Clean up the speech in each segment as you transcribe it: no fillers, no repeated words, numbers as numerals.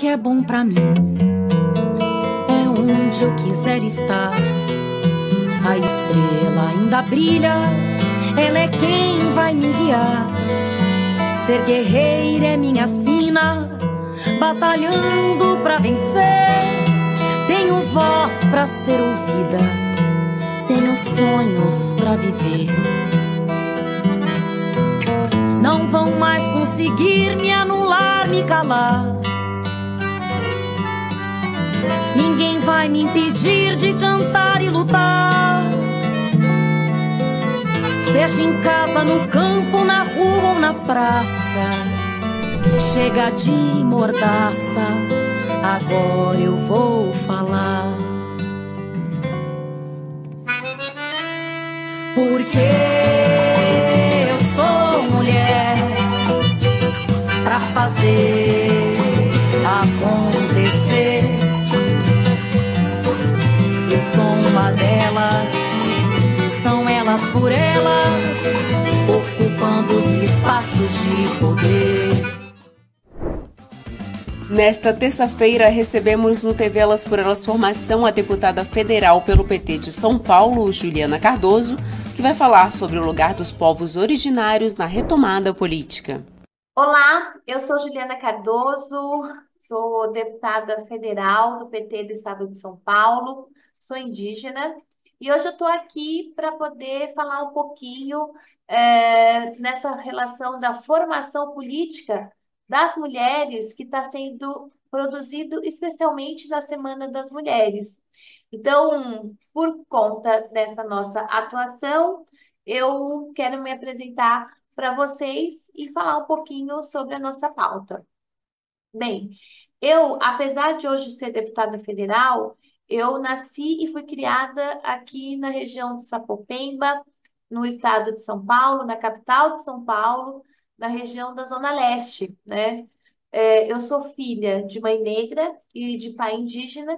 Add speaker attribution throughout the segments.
Speaker 1: é bom pra mim, é onde eu quiser estar. A estrela ainda brilha, ela é quem vai me guiar. Ser guerreira é minha sina, batalhando pra vencer. Tenho voz pra ser ouvida, tenho sonhos pra viver. Não vão mais conseguir me anular, me calar. Ninguém vai me impedir de cantar e lutar. Seja em casa, no campo, na rua ou na praça. Chega de mordaça, agora eu vou falar. Porque eu sou mulher pra fazer acontecer. Eu sou uma delas, são elas por elas, ocupando os espaços de poder.
Speaker 2: Nesta terça-feira, recebemos no TV Elas por Elas Formação a deputada federal pelo PT de São Paulo, Juliana Cardoso, que vai falar sobre o lugar dos povos originários na retomada política.
Speaker 3: Olá, eu sou Juliana Cardoso, sou deputada federal do PT do Estado de São Paulo, sou indígena e hoje eu estou aqui para poder falar um pouquinho nessa relação da formação política das mulheres que está sendo produzido especialmente na Semana das Mulheres. Então, por conta dessa nossa atuação, eu quero me apresentar para vocês e falar um pouquinho sobre a nossa pauta. Bem, eu, apesar de hoje ser deputada federal, eu nasci e fui criada aqui na região de Sapopemba, no estado de São Paulo, na capital de São Paulo, na região da Zona Leste, né? Eu sou filha de mãe negra e de pai indígena,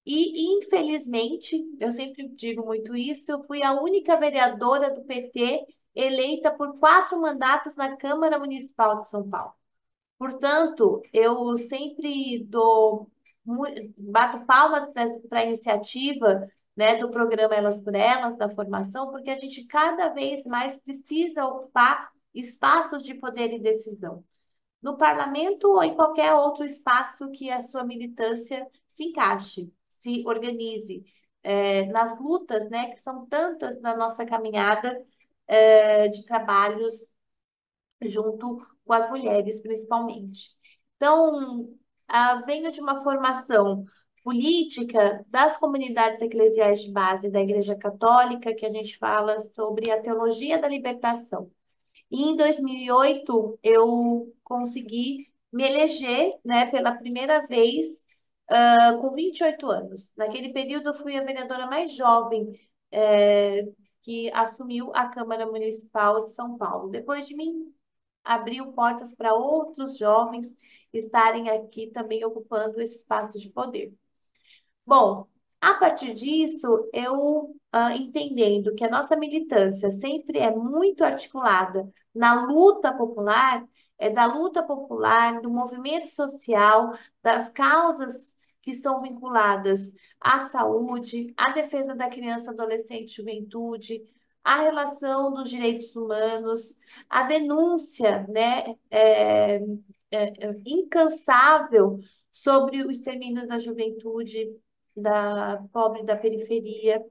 Speaker 3: e infelizmente, eu sempre digo muito isso, eu fui a única vereadora do PT eleita por 4 mandatos na Câmara Municipal de São Paulo. Portanto, eu sempre bato palmas para a iniciativa, né, do programa Elas por Elas, da formação, porque a gente cada vez mais precisa ocupar espaços de poder e decisão, no parlamento ou em qualquer outro espaço que a sua militância se encaixe, se organize, nas lutas, né, que são tantas na nossa caminhada, de trabalhos junto com as mulheres, principalmente. Então, venho de uma formação política das comunidades eclesiais de base da Igreja Católica, que a gente fala sobre a teologia da libertação. E em 2008, eu consegui me eleger, né, pela primeira vez, com 28 anos. Naquele período, eu fui a vereadora mais jovem, que assumiu a Câmara Municipal de São Paulo. Depois de mim, abriu portas para outros jovens estarem aqui também ocupando esse espaço de poder. Bom, a partir disso, eu entendendo que a nossa militância sempre é muito articulada na luta popular, da luta popular, do movimento social, das causas que são vinculadas à saúde, à defesa da criança, adolescente e juventude, à relação dos direitos humanos, a denúncia, né, incansável sobre o extermínio da juventude, da pobre da periferia,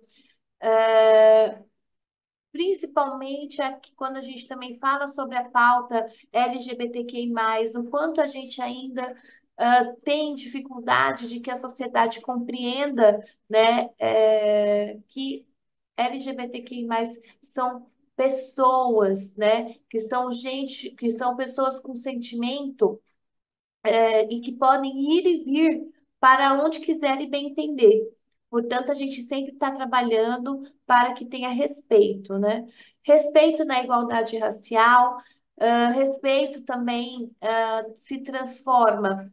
Speaker 3: principalmente aqui, quando a gente também fala sobre a pauta LGBTQI+, o quanto a gente ainda tem dificuldade de que a sociedade compreenda, né, que LGBTQI+, são pessoas, né, que são gente, que são pessoas com sentimento, e que podem ir e vir para onde quiserem bem entender. Portanto, a gente sempre está trabalhando para que tenha respeito, né? Respeito na igualdade racial, respeito também se transforma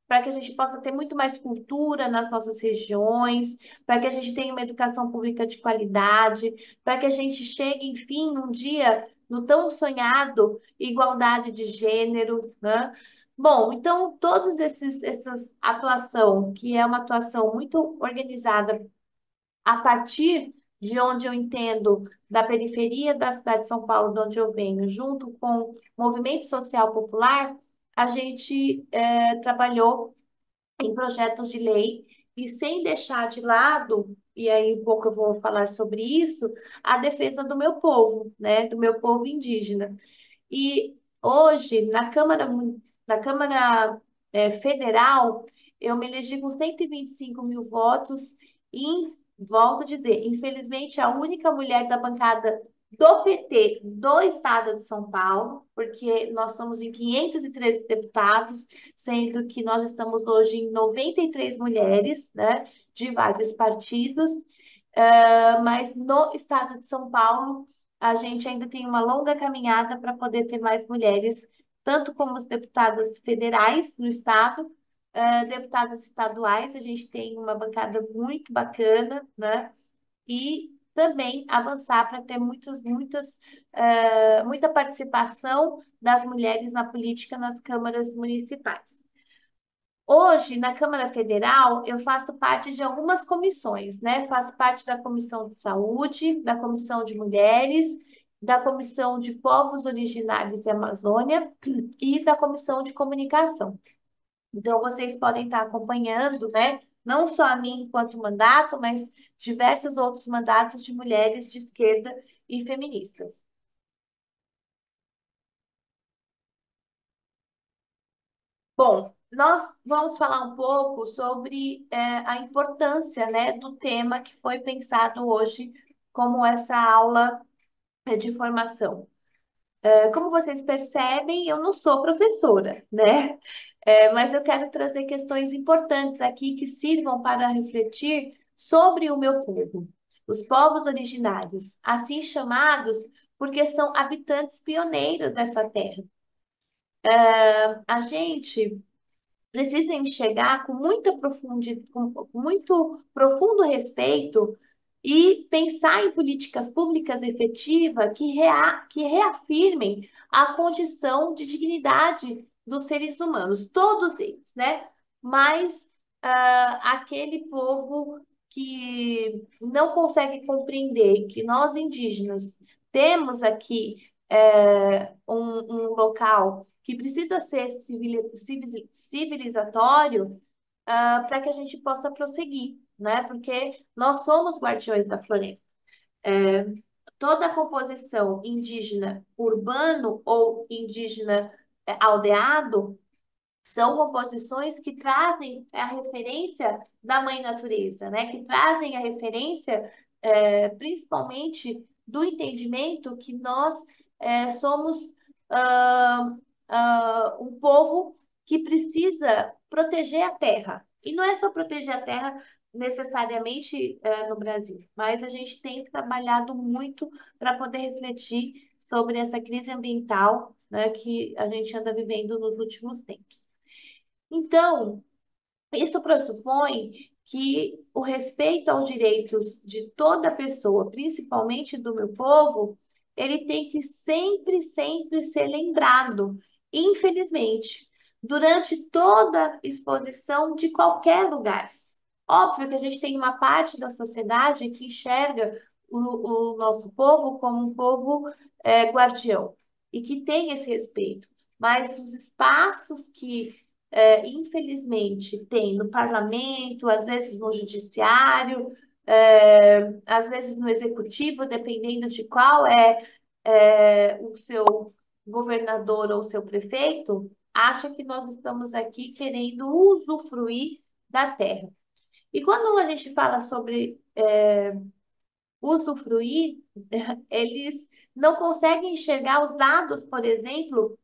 Speaker 3: para que a gente possa ter muito mais cultura nas nossas regiões, para que a gente tenha uma educação pública de qualidade, para que a gente chegue, enfim, um dia no tão sonhado igualdade de gênero, né? Bom, então todos essas atuação, que é uma atuação muito organizada a partir de onde eu entendo da periferia da cidade de São Paulo, de onde eu venho, junto com o movimento social popular, a gente trabalhou em projetos de lei e sem deixar de lado, e aí um pouco eu vou falar sobre isso, a defesa do meu povo, né, do meu povo indígena. E hoje, na Câmara Federal, eu me elegi com 125 mil votos e, volto a dizer, infelizmente, a única mulher da bancada do PT do estado de São Paulo, porque nós somos em 513 deputados, sendo que nós estamos hoje em 93 mulheres, né, de vários partidos, mas no estado de São Paulo, a gente ainda tem uma longa caminhada para poder ter mais mulheres, tanto como as deputadas federais no estado, deputadas estaduais, a gente tem uma bancada muito bacana, né? E também avançar para ter muita participação das mulheres na política nas câmaras municipais. Hoje, na Câmara Federal, eu faço parte de algumas comissões, né? Faço parte da Comissão de Saúde, da Comissão de Mulheres, da Comissão de Povos Originários e Amazônia e da Comissão de Comunicação. Então, vocês podem estar acompanhando, né? Não só a mim enquanto mandato, mas diversos outros mandatos de mulheres de esquerda e feministas. Bom, nós vamos falar um pouco sobre a importância, né, do tema que foi pensado hoje como essa aula de formação. Como vocês percebem, eu não sou professora, né? Mas eu quero trazer questões importantes aqui que sirvam para refletir sobre o meu povo, os povos originários, assim chamados porque são habitantes pioneiros dessa terra. A gente precisa enxergar com muita profundidade, com muito profundo respeito e pensar em políticas públicas efetivas que reafirmem a condição de dignidade dos seres humanos, todos eles, né? Mas aquele povo que não consegue compreender que nós indígenas temos aqui um local que precisa ser civilizatório para que a gente possa prosseguir, né? Porque nós somos guardiões da floresta. É, Toda a composição indígena urbano ou indígena aldeado são composições que trazem a referência da mãe natureza, né? Que trazem a referência, principalmente, do entendimento que nós somos um povo que precisa proteger a terra. E não é só proteger a terra necessariamente no Brasil, mas a gente tem trabalhado muito para poder refletir sobre essa crise ambiental, né, que a gente anda vivendo nos últimos tempos. Então, isso pressupõe que o respeito aos direitos de toda pessoa, principalmente do meu povo, ele tem que sempre, sempre ser lembrado, infelizmente, durante toda exposição de qualquer lugar. Óbvio que a gente tem uma parte da sociedade que enxerga o nosso povo como um povo guardião e que tem esse respeito, mas os espaços que infelizmente, tem no parlamento, às vezes no judiciário, às vezes no executivo, dependendo de qual é o seu governador ou o seu prefeito, acha que nós estamos aqui querendo usufruir da terra. E quando a gente fala sobre usufruir, eles não conseguem enxergar os dados, por exemplo,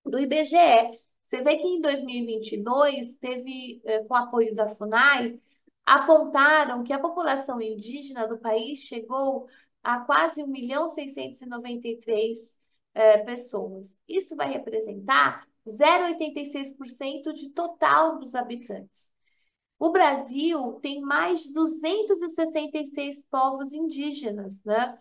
Speaker 3: do IBGE. Você vê que em 2022 teve, com apoio da FUNAI, apontaram que a população indígena do país chegou a quase 1.693.000 pessoas. Isso vai representar 0,86% de total dos habitantes. O Brasil tem mais de 266 povos indígenas, né,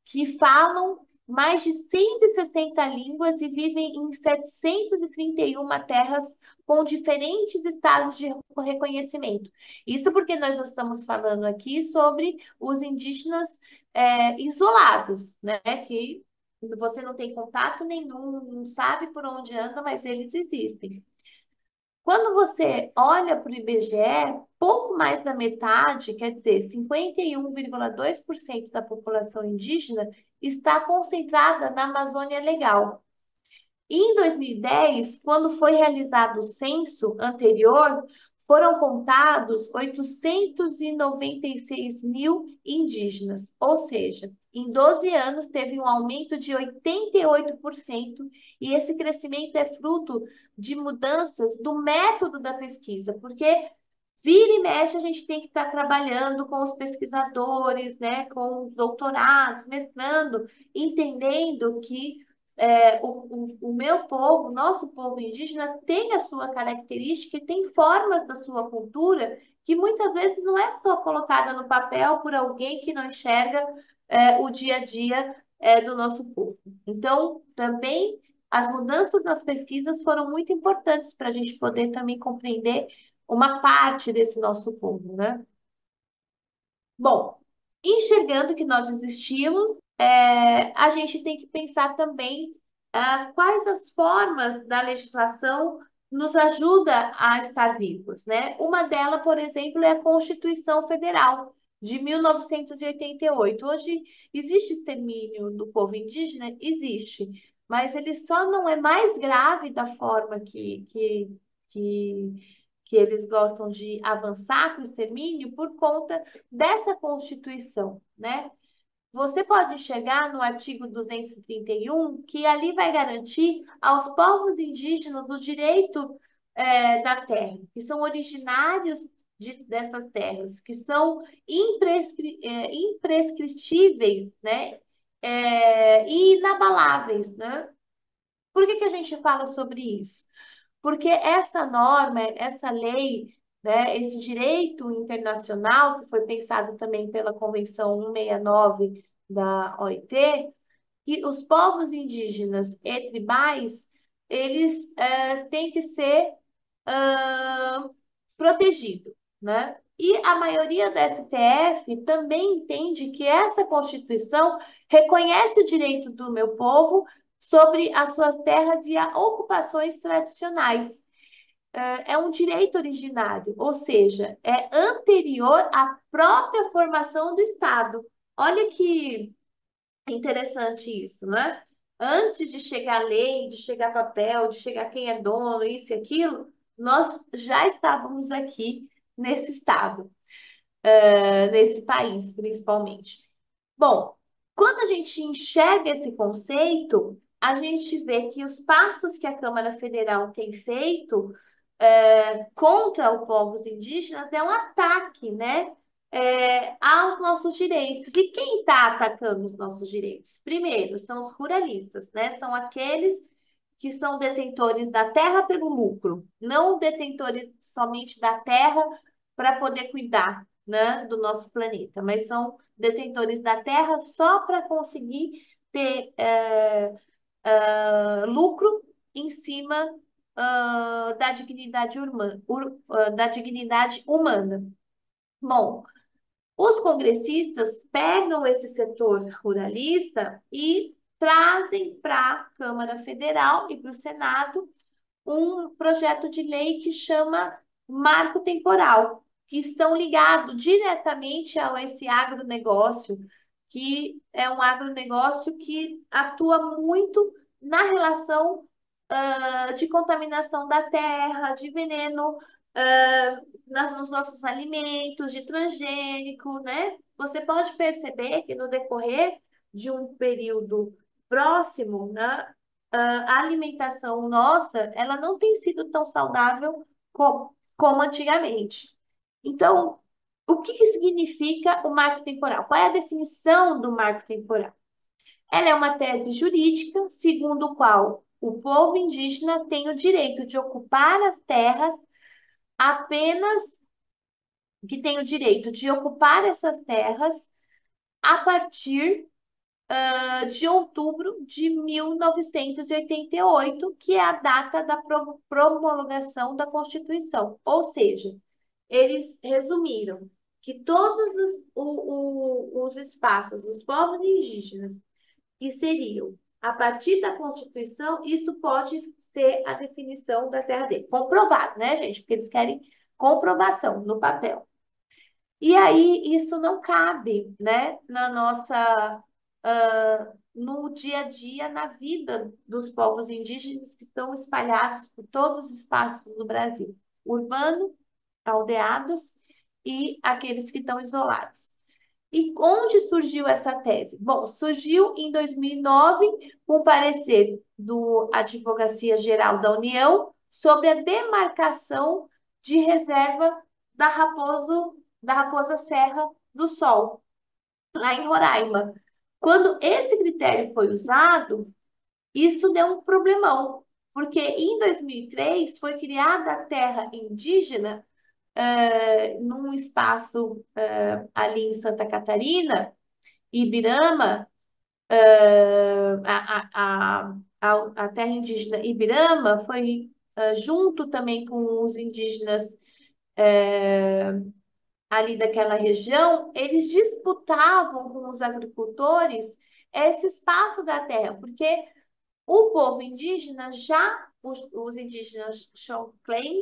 Speaker 3: que falam mais de 160 línguas e vivem em 731 terras com diferentes estados de reconhecimento. Isso porque nós estamos falando aqui sobre os indígenas isolados, né? Que você não tem contato nenhum, não sabe por onde anda, mas eles existem. Quando você olha para o IBGE, pouco mais da metade, quer dizer, 51,2% da população indígena está concentrada na Amazônia Legal. E em 2010, quando foi realizado o censo anterior, foram contados 896 mil indígenas, ou seja, em 12 anos teve um aumento de 88%, e esse crescimento é fruto de mudanças do método da pesquisa, porque vira e mexe a gente tem que estar trabalhando com os pesquisadores, né, com os doutorados, mestrando, entendendo que o meu povo, o nosso povo indígena, tem a sua característica e tem formas da sua cultura que muitas vezes não é só colocada no papel por alguém que não enxerga o dia a dia do nosso povo. Então, também as mudanças nas pesquisas foram muito importantes para a gente poder também compreender uma parte desse nosso povo, né? Bom, enxergando que nós existimos, a gente tem que pensar também quais as formas da legislação nos ajuda a estar vivos, né? Uma delas, por exemplo, é a Constituição Federal de 1988. Hoje existe extermínio do povo indígena? Existe, mas ele só não é mais grave da forma que eles gostam de avançar com o extermínio por conta dessa Constituição, né? Você pode chegar no artigo 231, que ali vai garantir aos povos indígenas o direito da terra, que são originários dessas terras, que são imprescritíveis, né? E inabaláveis, né? Por que que a gente fala sobre isso? Porque essa norma, essa lei, né, esse direito internacional, que foi pensado também pela Convenção 169 da OIT, que os povos indígenas e tribais, eles têm que ser protegidos, né? E a maioria da STF também entende que essa Constituição reconhece o direito do meu povo sobre as suas terras e as ocupações tradicionais. É um direito originário, ou seja, é anterior à própria formação do Estado. Olha que interessante isso, né? Antes de chegar a lei, de chegar papel, de chegar quem é dono, isso e aquilo, nós já estávamos aqui nesse estado, nesse país, principalmente. Bom, quando a gente enxerga esse conceito, a gente vê que os passos que a Câmara Federal tem feito contra os povos indígenas é um ataque, né, aos nossos direitos. E quem está atacando os nossos direitos? Primeiro, são os ruralistas, né? São aqueles que são detentores da terra pelo lucro, não detentores somente da terra para poder cuidar, né, do nosso planeta, mas são detentores da terra só para conseguir ter lucro em cima da dignidade da dignidade humana. Bom, os congressistas pegam esse setor ruralista e trazem para a Câmara Federal e para o Senado um projeto de lei que chama Marco Temporal, que estão ligados diretamente a esse agronegócio, que é um agronegócio que atua muito na relação de contaminação da terra, de veneno nos nossos alimentos, de transgênico, né? Você pode perceber que no decorrer de um período próximo, né, a alimentação nossa, ela não tem sido tão saudável como antigamente. Então, o que que significa o marco temporal? Qual é a definição do marco temporal? Ela é uma tese jurídica segundo o qual o povo indígena tem o direito de ocupar as terras apenas que tem o direito de ocupar essas terras a partir de outubro de 1988, que é a data da promulgação da Constituição. Ou seja, eles resumiram que todos os espaços dos povos indígenas que seriam a partir da Constituição, isso pode ser a definição da terra dele. Comprovado, né, gente? Porque eles querem comprovação no papel. E aí, isso não cabe, né, na nossa, no dia a dia, na vida dos povos indígenas que estão espalhados por todos os espaços do Brasil, urbano, aldeados e aqueles que estão isolados. E onde surgiu essa tese? Bom, surgiu em 2009, com parecer do Advocacia Geral da União sobre a demarcação de reserva da Raposa Serra do Sol, lá em Roraima. Quando esse critério foi usado, isso deu um problemão, porque em 2003 foi criada a terra indígena num espaço ali em Santa Catarina, Ibirama, a terra indígena Ibirama foi junto também com os indígenas ali daquela região, eles disputavam com os agricultores esse espaço da terra, porque o povo indígena os indígenas Xhokhlen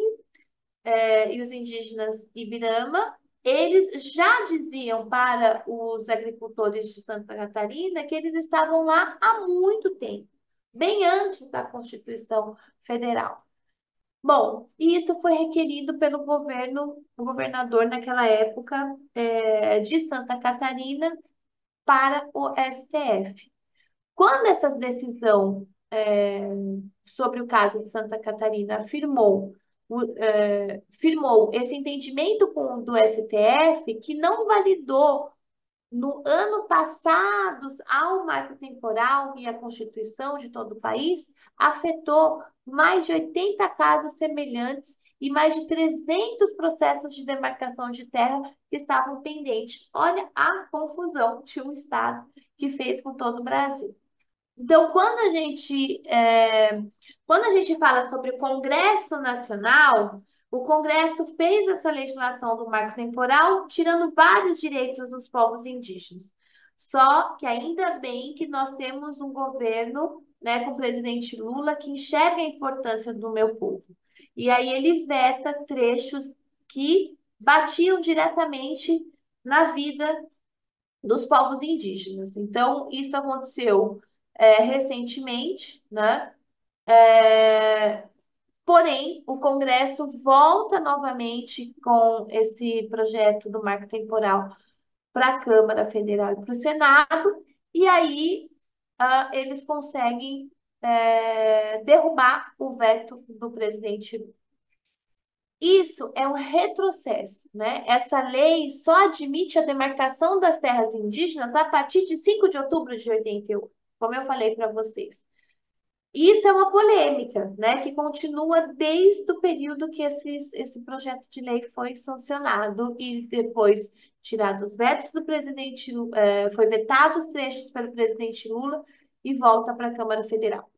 Speaker 3: e os indígenas Ibirama, eles já diziam para os agricultores de Santa Catarina que eles estavam lá há muito tempo, bem antes da Constituição Federal. Bom, isso foi requerido pelo o governador naquela época de Santa Catarina para o STF. Quando essa decisão sobre o caso de Santa Catarina firmou esse entendimento do STF, que não validou no ano passado ao marco temporal e a Constituição de todo o país, afetou mais de 80 casos semelhantes e mais de 300 processos de demarcação de terra que estavam pendentes. Olha a confusão de um Estado que fez com todo o Brasil. Então, quando a gente fala sobre o Congresso Nacional, o Congresso fez essa legislação do marco temporal, tirando vários direitos dos povos indígenas. Só que ainda bem que nós temos um governo, né, com o presidente Lula, que enxerga a importância do meu povo. E aí ele veta trechos que batiam diretamente na vida dos povos indígenas. Então, isso aconteceu recentemente, né? Porém, o Congresso volta novamente com esse projeto do marco temporal para a Câmara Federal e para o Senado, e aí eles conseguem derrubar o veto do presidente. Isso é um retrocesso, né? Essa lei só admite a demarcação das terras indígenas a partir de 5 de outubro de 88, como eu falei para vocês. Isso é uma polêmica, né, que continua desde o período que esse projeto de lei foi sancionado e depois tirado os vetos do presidente, foi vetado os trechos pelo presidente Lula e volta para a Câmara Federal.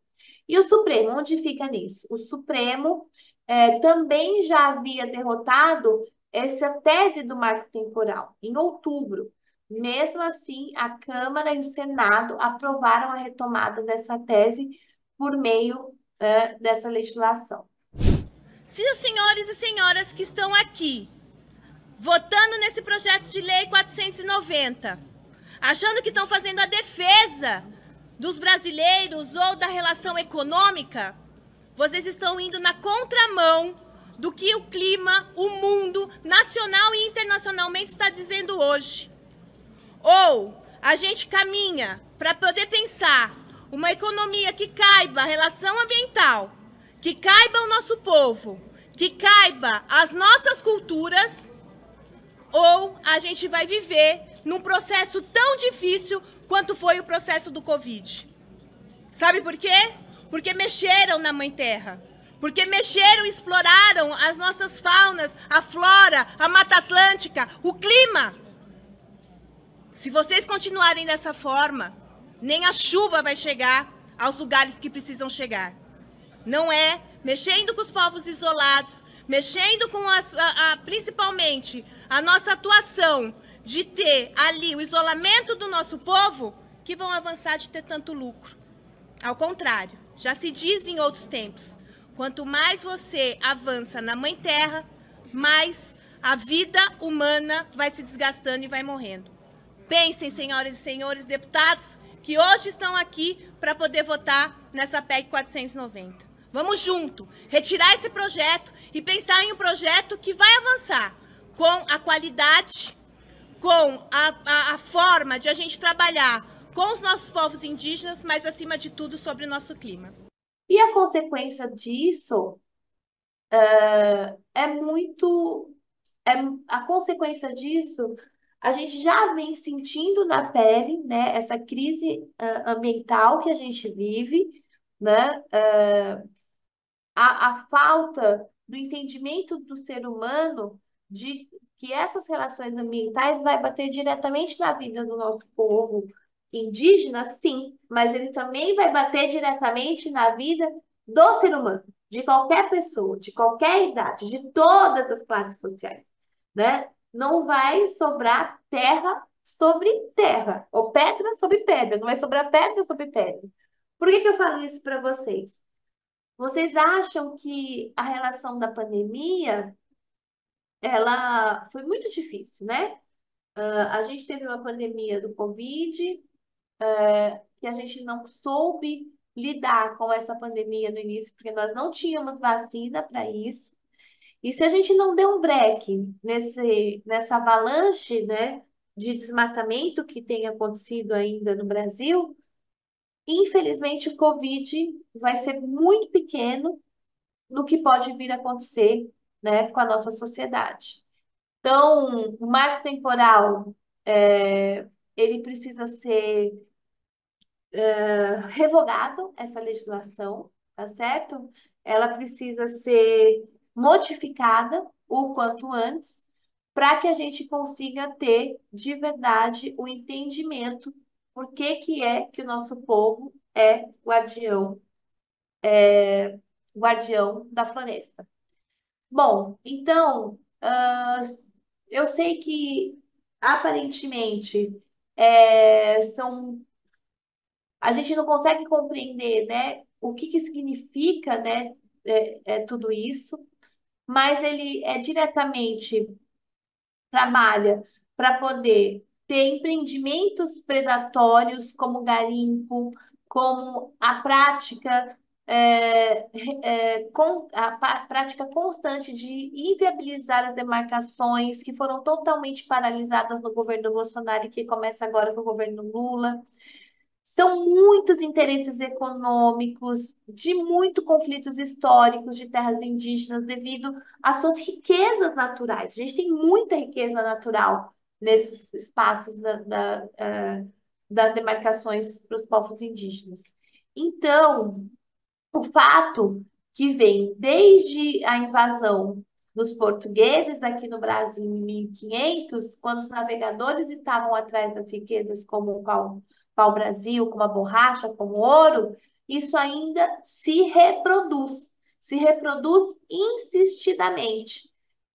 Speaker 3: E o Supremo, onde fica nisso? O Supremo também já havia derrotado essa tese do marco temporal em outubro. Mesmo assim, a Câmara e o Senado aprovaram a retomada dessa tese por meio dessa legislação.
Speaker 4: Se os senhores e senhoras que estão aqui, votando nesse projeto de lei 490, achando que estão fazendo a defesa dos brasileiros ou da relação econômica, vocês estão indo na contramão do que o clima, o mundo, nacional e internacionalmente está dizendo hoje. Ou a gente caminha para poder pensar uma economia que caiba a relação ambiental, que caiba o nosso povo, que caiba as nossas culturas, ou a gente vai viver num processo tão difícil quanto foi o processo do Covid. Sabe por quê? Porque mexeram na Mãe Terra. Porque mexeram e exploraram as nossas faunas, a flora, a Mata Atlântica, o clima. Se vocês continuarem dessa forma, nem a chuva vai chegar aos lugares que precisam chegar. Não é mexendo com os povos isolados, mexendo com principalmente a nossa atuação de ter ali o isolamento do nosso povo, que vão avançar de ter tanto lucro. Ao contrário, já se diz em outros tempos, quanto mais você avança na Mãe Terra, mais a vida humana vai se desgastando e vai morrendo. Pensem, senhoras e senhores deputados, que hoje estão aqui para poder votar nessa PEC 490. Vamos junto, retirar esse projeto e pensar em um projeto que vai avançar com a qualidade, com a forma de a gente trabalhar com os nossos povos indígenas, mas acima de tudo sobre o nosso clima.
Speaker 3: E a consequência disso a consequência disso, a gente já vem sentindo na pele, né, essa crise ambiental que a gente vive, né, a falta do entendimento do ser humano de que essas relações ambientais vai bater diretamente na vida do nosso povo indígena, sim, mas ele também vai bater diretamente na vida do ser humano, de qualquer pessoa, de qualquer idade, de todas as classes sociais, né? Não vai sobrar terra sobre terra, ou pedra sobre pedra, não vai sobrar pedra sobre pedra. Por que eu falo isso para vocês? Vocês acham que a relação da pandemia, ela foi muito difícil, né? A gente teve uma pandemia do Covid, que a gente não soube lidar com essa pandemia no início, porque nós não tínhamos vacina para isso. E se a gente não der um break nessa avalanche, né, de desmatamento que tem acontecido ainda no Brasil, infelizmente o Covid vai ser muito pequeno no que pode vir a acontecer, né, com a nossa sociedade. Então, o marco temporal, ele precisa ser revogado, essa legislação, tá certo? Ela precisa ser modificada o quanto antes, para que a gente consiga ter de verdade o entendimento por que é que o nosso povo é guardião da floresta. Bom, então, eu sei que aparentemente a gente não consegue compreender, né, o que significa, né, tudo isso, mas ele diretamente trabalha para poder ter empreendimentos predatórios como garimpo, como a prática prática constante de inviabilizar as demarcações que foram totalmente paralisadas no governo Bolsonaro e que começa agora com o governo Lula. São muitos interesses econômicos, de muitos conflitos históricos de terras indígenas devido às suas riquezas naturais. A gente tem muita riqueza natural nesses espaços das demarcações para os povos indígenas. Então, o fato que vem desde a invasão dos portugueses aqui no Brasil em 1500, quando os navegadores estavam atrás das riquezas como o pau-brasil, como a borracha, como o ouro, isso ainda se reproduz insistidamente.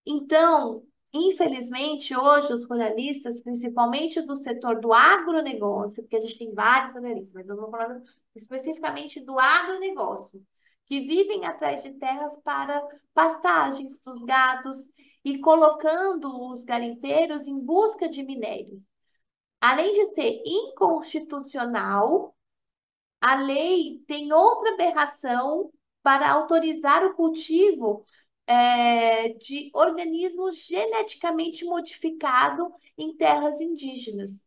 Speaker 3: Então, infelizmente, hoje os ruralistas, principalmente do setor do agronegócio, porque a gente tem vários ruralistas, mas eu vou falando especificamente do agronegócio, que vivem atrás de terras para pastagens dos gados e colocando os garimpeiros em busca de minérios. Além de ser inconstitucional, a lei tem outra aberração para autorizar o cultivo de organismos geneticamente modificados em terras indígenas,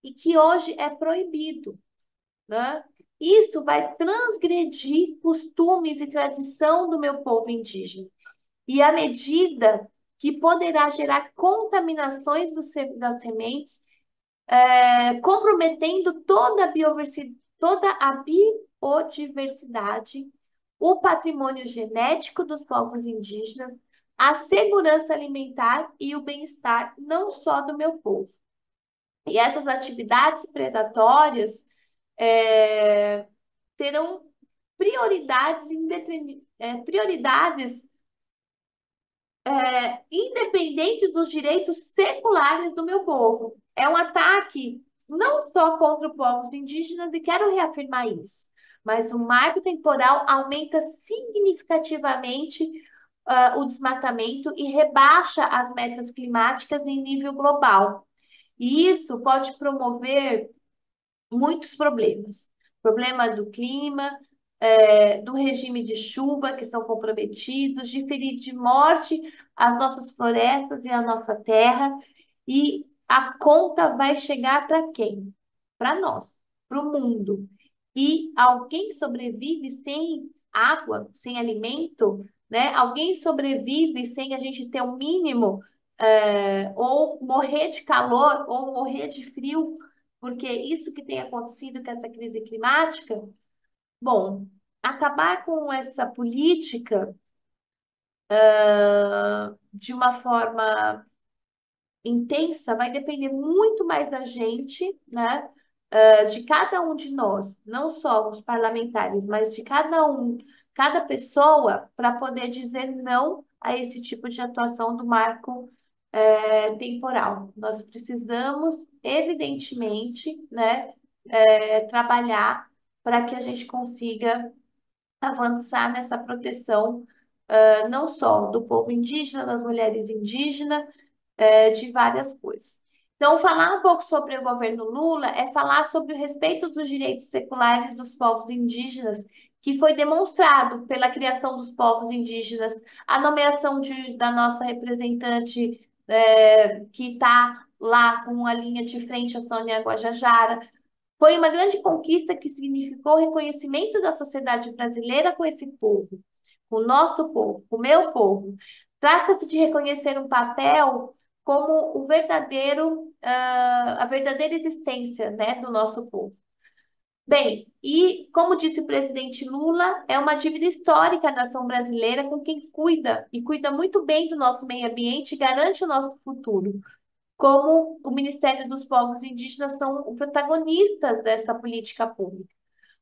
Speaker 3: e que hoje é proibido, né? Isso vai transgredir costumes e tradição do meu povo indígena. E à medida que poderá gerar contaminações das sementes, comprometendo toda a biodiversidade, o patrimônio genético dos povos indígenas, a segurança alimentar e o bem-estar não só do meu povo. E essas atividades predatórias terão prioridades, prioridades independentes dos direitos seculares do meu povo. É um ataque não só contra os povos indígenas, e quero reafirmar isso, mas o marco temporal aumenta significativamente o desmatamento e rebaixa as metas climáticas em nível global. E isso pode promover muitos problemas. Problema do clima, do regime de chuva, que são comprometidos, de ferir de morte as nossas florestas e a nossa terra. E a conta vai chegar para quem? Para nós, para o mundo. E alguém sobrevive sem água, sem alimento, né? Alguém sobrevive sem a gente ter um mínimo, ou morrer de calor, ou morrer de frio, porque isso que tem acontecido com essa crise climática. Bom, acabar com essa política de uma forma intensa vai depender muito mais da gente, né? De cada um de nós, não só os parlamentares, mas de cada um, cada pessoa, para poder dizer não a esse tipo de atuação do marco temporal. Nós precisamos, evidentemente, né, trabalhar para que a gente consiga avançar nessa proteção, não só do povo indígena, das mulheres indígenas, de várias coisas. Então, falar um pouco sobre o governo Lula é falar sobre o respeito dos direitos seculares dos povos indígenas, que foi demonstrado pela criação dos povos indígenas, a nomeação da nossa representante, que está lá com a linha de frente, a Sônia Guajajara. Foi uma grande conquista que significou o reconhecimento da sociedade brasileira com esse povo, com o nosso povo, com o meu povo. Trata-se de reconhecer um papel como o verdadeiro, a verdadeira existência, né, do nosso povo. Bem, e como disse o presidente Lula, é uma dívida histórica a nação brasileira com quem cuida, e cuida muito bem do nosso meio ambiente e garante o nosso futuro. Como o Ministério dos Povos Indígenas são os protagonistas dessa política pública.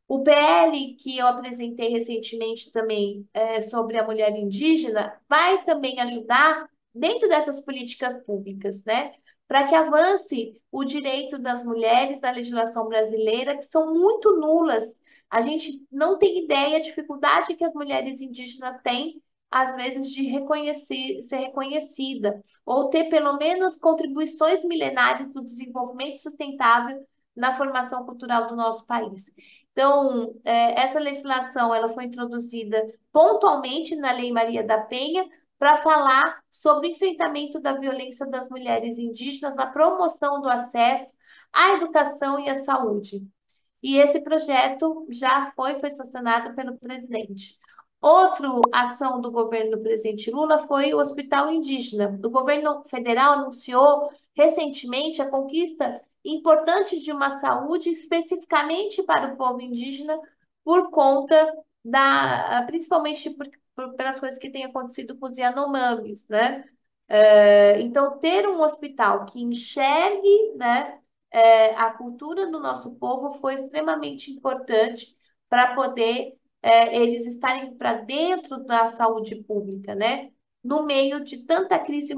Speaker 3: O PL, que eu apresentei recentemente também, sobre a mulher indígena, vai também ajudar dentro dessas políticas públicas, né? Para que avance o direito das mulheres na legislação brasileira, que são muito nulas. A gente não tem ideia a dificuldade que as mulheres indígenas têm, às vezes, de ser reconhecida, ou ter pelo menos contribuições milenares do desenvolvimento sustentável na formação cultural do nosso país. Então, essa legislação ela foi introduzida pontualmente na Lei Maria da Penha para falar sobre o enfrentamento da violência das mulheres indígenas, na promoção do acesso à educação e à saúde. E esse projeto já foi sancionado pelo presidente. Outra ação do governo do presidente Lula foi o Hospital Indígena. O governo federal anunciou recentemente a conquista importante de uma saúde especificamente para o povo indígena, por conta principalmente pelas coisas que têm acontecido com os Yanomamis, né? Então, ter um hospital que enxergue, né, a cultura do nosso povo foi extremamente importante para poder eles estarem para dentro da saúde pública, né? No meio de tanta crise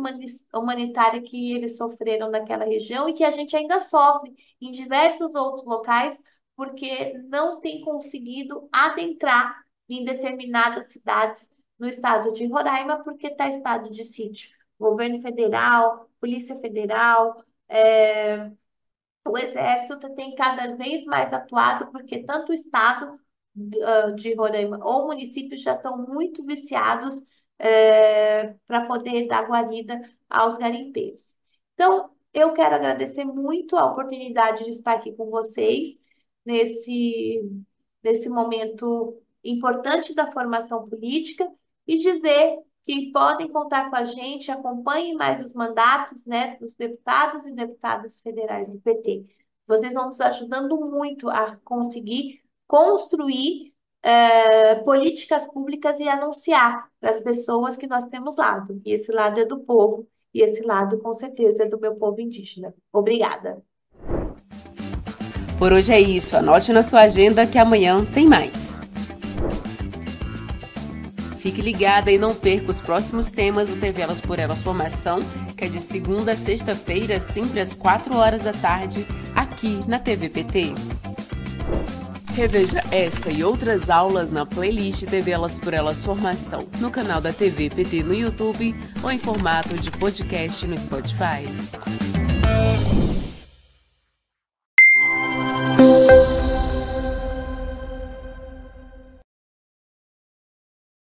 Speaker 3: humanitária que eles sofreram naquela região e que a gente ainda sofre em diversos outros locais, porque não tem conseguido adentrar em determinadas cidades no estado de Roraima, porque está estado de sítio. Governo federal, Polícia Federal, o Exército tem cada vez mais atuado, porque tanto o estado de Roraima ou municípios já estão muito viciados para poder dar guarida aos garimpeiros. Então, eu quero agradecer muito a oportunidade de estar aqui com vocês nesse momento importante da formação política e dizer que podem contar com a gente, acompanhem mais os mandatos, né, dos deputados e deputadas federais do PT. Vocês vão nos ajudando muito a conseguir construir políticas públicas e anunciar para as pessoas que nós temos lado. E esse lado é do povo, e esse lado, com certeza, é do meu povo indígena. Obrigada.
Speaker 2: Por hoje é isso, anote na sua agenda que amanhã tem mais. Fique ligada e não perca os próximos temas do TV Elas por Elas Formação, que é de segunda a sexta-feira, sempre às 4 horas da tarde, aqui na TV PT. Reveja esta e outras aulas na playlist TV Elas por Elas Formação, no canal da TV PT no YouTube ou em formato de podcast no Spotify.